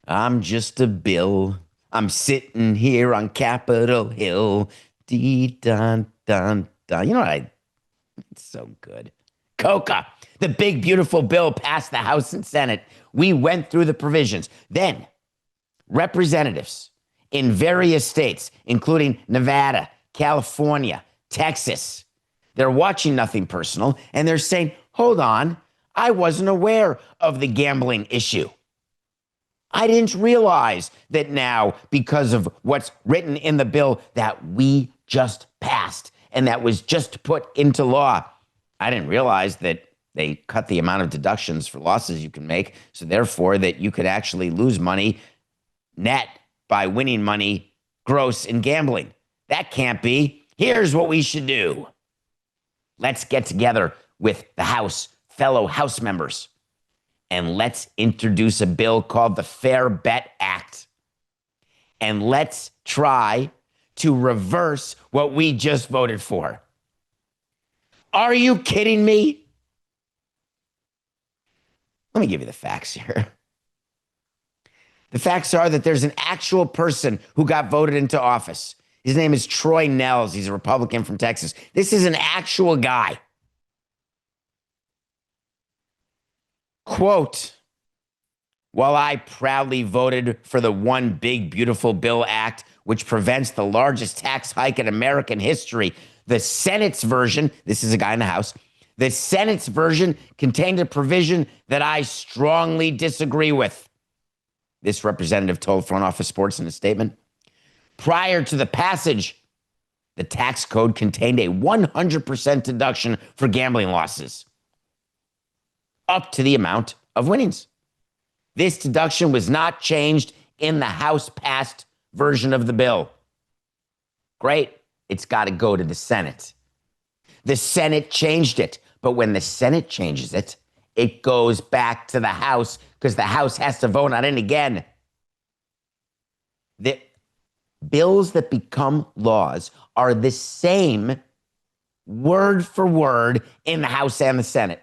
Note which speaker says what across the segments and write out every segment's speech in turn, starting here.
Speaker 1: I'm just a bill. I'm sitting here on Capitol Hill. Dee dun dun dun. You know what it's so good. Coca, the big beautiful bill passed the House and Senate. We went through the provisions. Then representatives in various states, including Nevada, California, Texas, they're watching Nothing Personal and they're saying, hold on, I wasn't aware of the gambling issue. I didn't realize that now, because of what's written in the bill that we just passed and that was just put into law, I didn't realize that they cut the amount of deductions for losses you can make. So, therefore, that you could actually lose money net by winning money gross in gambling. That can't be. Here's what we should do. Let's get together with the House, fellow House members, and let's introduce a bill called the Fair Bet Act. And let's try to reverse what we just voted for. Are you kidding me? Let me give you the facts here. The facts are that there's an actual person who got voted into office. His name is Troy Nehls. He's a Republican from Texas. This is an actual guy. Quote, while I proudly voted for the One Big Beautiful Bill Act, which prevents the largest tax hike in American history, the Senate's version, this is a guy in the House, the Senate's version contained a provision that I strongly disagree with. This representative told Front Office Sports in a statement. Prior to the passage, the tax code contained a 100% deduction for gambling losses, up to the amount of winnings. This deduction was not changed in the House-passed version of the bill. Great. It's got to go to the Senate. The Senate changed it. But when the Senate changes it, it goes back to the House because the House has to vote on it again. The bills that become laws are the same word for word in the House and the Senate.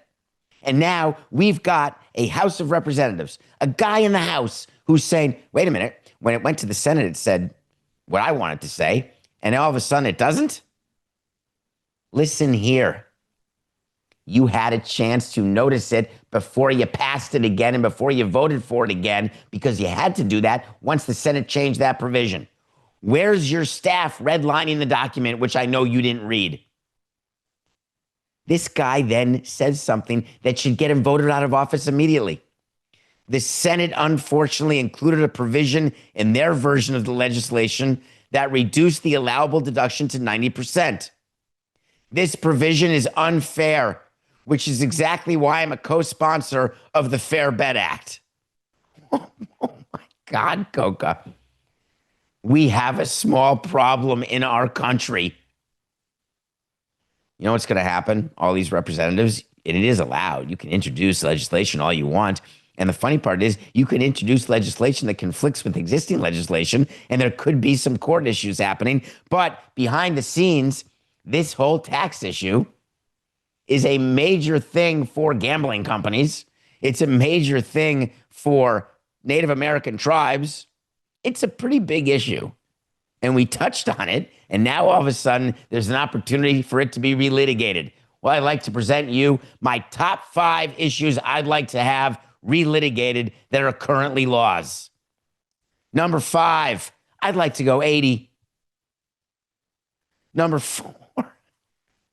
Speaker 1: And now we've got a House of Representatives, a guy in the House who's saying, wait a minute, when it went to the Senate, it said what I wanted to say, and all of a sudden it doesn't? Listen here. You had a chance to notice it before you passed it again and before you voted for it again, because you had to do that once the Senate changed that provision. Where's your staff redlining the document, which I know you didn't read? This guy then says something that should get him voted out of office immediately. The Senate, unfortunately, included a provision in their version of the legislation that reduced the allowable deduction to 90%. This provision is unfair, which is exactly why I'm a co-sponsor of the Fair Bet Act. Oh my God, Coca. We have a small problem in our country. You know what's going to happen? All these representatives, and it is allowed. You can introduce legislation all you want. And the funny part is you can introduce legislation that conflicts with existing legislation, and there could be some court issues happening. But behind the scenes, this whole tax issue is a major thing for gambling companies. It's a major thing for Native American tribes. It's a pretty big issue. And we touched on it, and now all of a sudden there's an opportunity for it to be relitigated. Well, I'd like to present you my top 5 issues I'd like to have relitigated that are currently laws. Number 5, I'd like to go 80. Number 4,